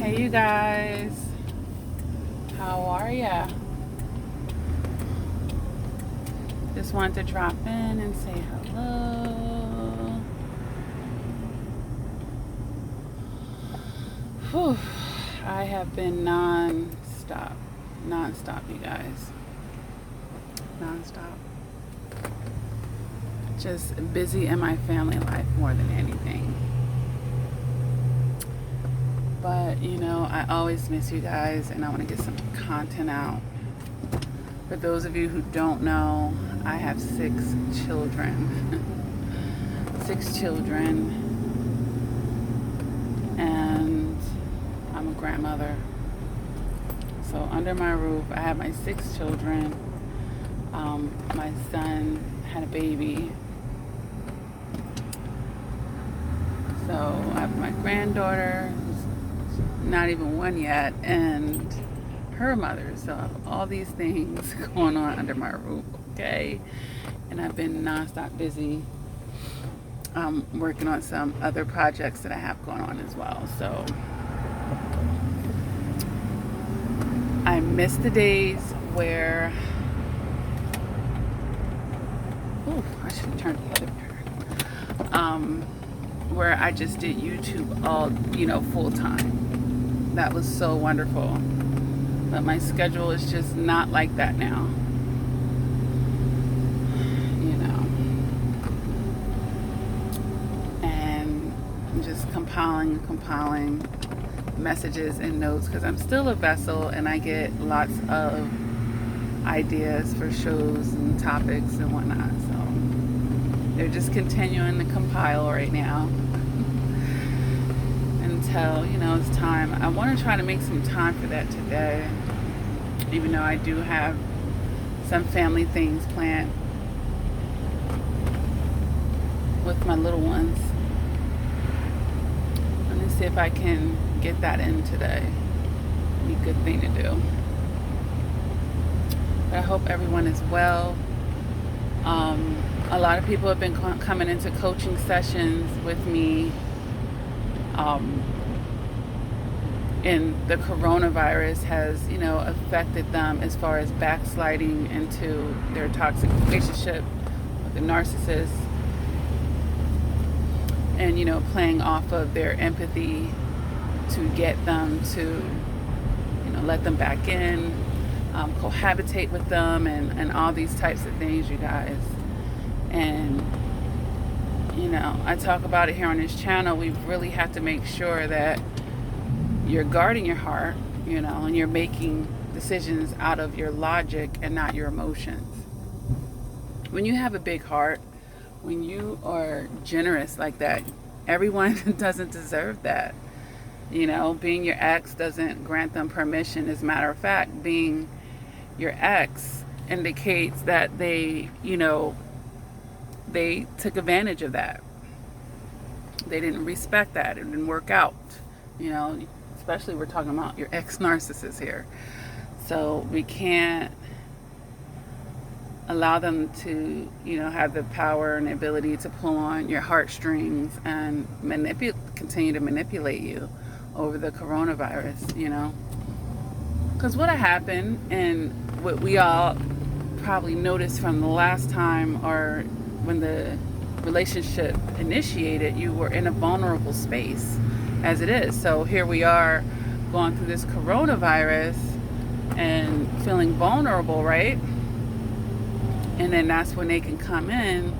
Hey you guys, how are ya? Just wanted to drop in and say hello. Whew. I have been non-stop, you guys, non-stop. Just busy in my family life more than anything. But I always miss you guys and I want to get some content out. For those of you who don't know, I have 6 children. 6 children. And I'm a grandmother. So under my roof, I have my 6 children. My son had a baby. So I have my granddaughter, who's not even 1 yet, and her mother. So I have all these things going on under my roof, okay? And I've been nonstop busy working on some other projects that I have going on as well. So I miss the days where, I should have turned the other where I just did YouTube all, full time. That was so wonderful. But my schedule is just not like that now. And I'm just compiling messages and notes because I'm still a vessel and I get lots of ideas for shows and topics and whatnot. So they're just continuing to compile right now until it's time. I want to try to make some time for that today, even though I do have some family things planned with my little ones. Let me see if I can get that in today. Be a good thing to do. But I hope everyone is well. A lot of people have been coming into coaching sessions with me. And the coronavirus has, affected them as far as backsliding into their toxic relationship with the narcissist. And, playing off of their empathy to get them to, let them back in, cohabitate with them, and all these types of things, you guys. And, I talk about it here on this channel. We really have to make sure that you're guarding your heart, and you're making decisions out of your logic and not your emotions. When you have a big heart, when you are generous like that, everyone doesn't deserve that. Being your ex doesn't grant them permission. As a matter of fact, being your ex indicates that they took advantage of that. They didn't respect that. It didn't work out. Especially we're talking about your ex-narcissist here. So we can't allow them to, have the power and the ability to pull on your heartstrings and continue to manipulate you over the coronavirus, Because what happened, and what we all probably noticed from the last time, or when the relationship initiated, you were in a vulnerable space as it is. So here we are going through this coronavirus and feeling vulnerable, right? And then that's when they can come in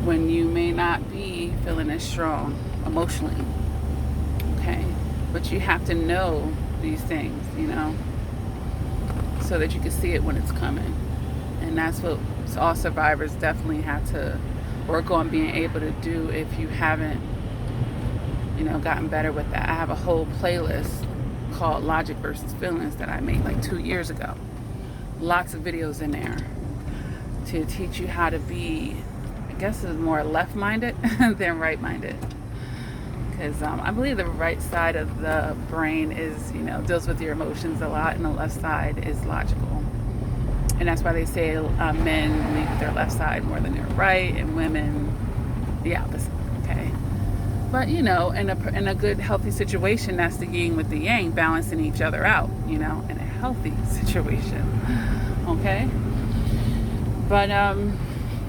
when you may not be feeling as strong emotionally. Okay? But you have to know these things, so that you can see it when it's coming. And that's what all survivors definitely have to work on being able to do if you haven't, gotten better with that. I have a whole playlist called Logic versus Feelings that I made like 2 years ago. Lots of videos in there to teach you how to be, I guess it's more left-minded than right-minded. Because I believe the right side of the brain is, deals with your emotions a lot, and the left side is logical. And that's why they say men lead with their left side more than their right, and women the opposite, okay? But in a good healthy situation, that's the yin with the yang, balancing each other out, in a healthy situation. Okay? But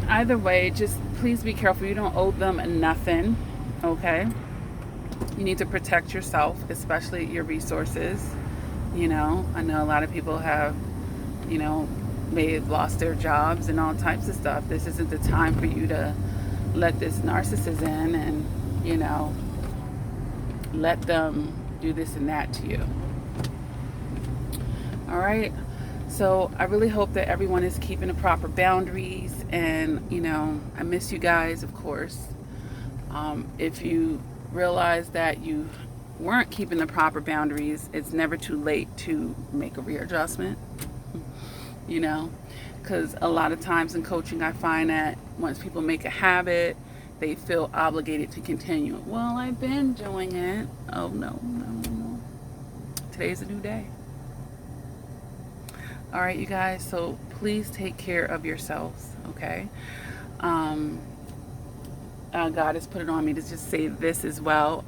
either way, just please be careful. You don't owe them nothing. Okay? You need to protect yourself, especially your resources. I know a lot of people have, may have lost their jobs and all types of stuff. This isn't the time for you to let this narcissist in and, let them do this and that to you. All right. So I really hope that everyone is keeping the proper boundaries, and I miss you guys, of course. If you realize that you weren't keeping the proper boundaries, it's never too late to make a readjustment. Because a lot of times in coaching, I find that once people make a habit, they feel obligated to continue. Well, I've been doing it. Oh, no. Today's a new day. All right, you guys. So please take care of yourselves, okay? God has put it on me to just say this as well.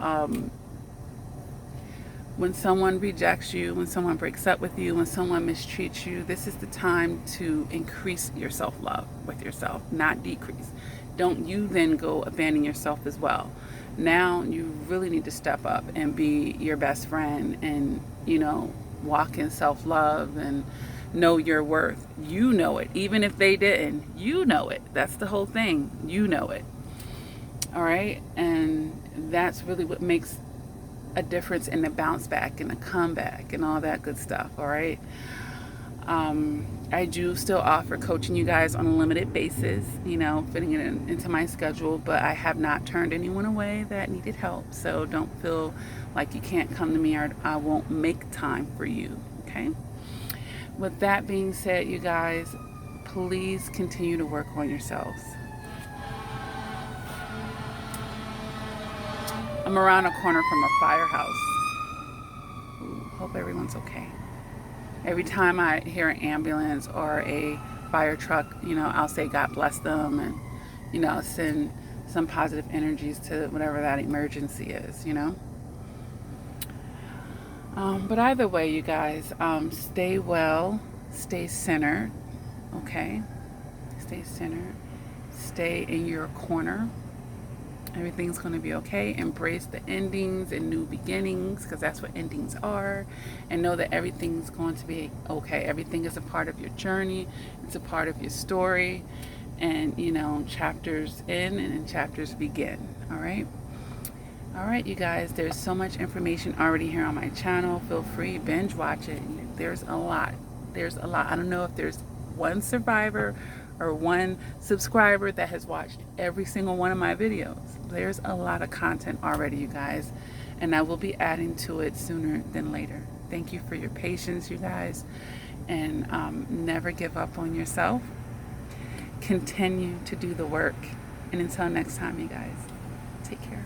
When someone rejects you, when someone breaks up with you, when someone mistreats you, this is the time to increase your self-love with yourself, not decrease. Don't you then go abandon yourself as well. Now you really need to step up and be your best friend and, walk in self-love and know your worth. You know it. Even if they didn't, you know it. That's the whole thing. You know it. All right? And that's really what makes a difference in the bounce back and the comeback and all that good stuff. All right? I do still offer coaching you guys on a limited basis, fitting it into my schedule, but I have not turned anyone away that needed help. So don't feel like you can't come to me or I won't make time for you. Okay? With that being said, you guys, please continue to work on yourselves. I'm around a corner from a firehouse. Ooh, hope everyone's okay. Every time I hear an ambulance or a fire truck, I'll say God bless them and, send some positive energies to whatever that emergency is, But either way, you guys, stay well, stay centered, okay? Stay centered, stay in your corner. Everything's going to be okay. Embrace the endings and new beginnings, because that's what endings are. And know that everything's going to be okay. Everything is a part of your journey. It's a part of your story. And, chapters end and chapters begin. All right? All right, you guys. There's so much information already here on my channel. Feel free. Binge watch it. There's a lot. There's a lot. I don't know if there's one survivor or one subscriber that has watched every single one of my videos. There's a lot of content already, you guys, and I will be adding to it sooner than later. Thank you for your patience, you guys, and never give up on yourself. Continue to do the work, and until next time, you guys, take care.